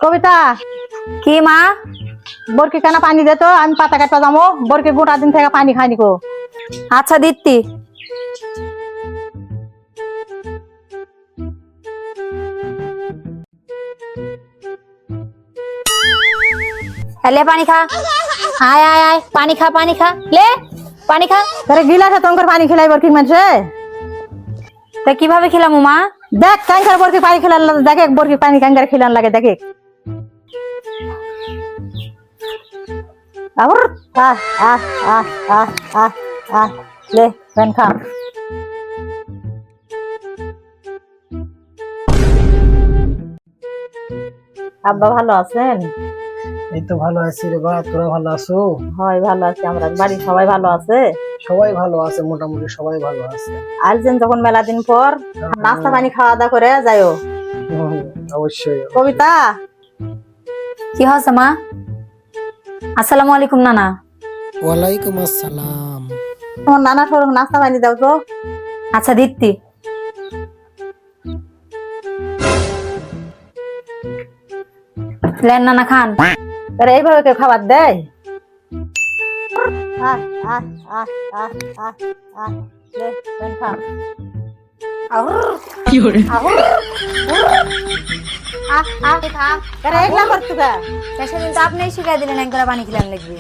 কবিতা কি মা? বরকে কেন পানি দে তো, আমি পাতা কাটতে যাবো। বরকে গোটা দিন থেকে পানি খাইনি কো। আচ্ছা দিত্তি। ले पानी खा। आय आय आय पानी खा ले पानी खा। তারে গিলাসে তোমার পানি খেলাই বরকি মানুষে তা কিভাবে খেলাম মা? দেখ কাঙ্কার বরকি পানি খেলান দেখে, বরকি পানি কাঙ্কার খেলান লাগে দেখে। আবার আহ আহ আহ আহ আহ আহ লে পেন খা। আব্বা ভালো আছেন? এই তো ভালো আছি রে বা, তোরা ভালো আছো? হয় ভালো আছি, আমরা বাড়ির সবাই ভালো আছে। সবাই ভালো আছে, মোটামুটি সবাই ভালো আছে। আসছেন যখন মেলা দিন পর, নাস্তা পানি খাওয়া দাওয়া করে যাইও। অবশ্যই। কবিতা কি হচ্ছে মা? আসসালামু আলাইকুম নানা। ওয়ালাইকুম আসসালাম। তোমার নানা সর নাস্তা পানি দাও তো। আচ্ছা দিত্তি। লেন নানা খান। আরে এইভাবে কেউ খাবার দেয়? আহ আহ আহ আহ আহ আহ লে পেন খা। কি করে? আরে এগুলা করছো কে? সেদিন তো আপনি শিখাই দিলেন একবার পানি খেলাম লাগবে।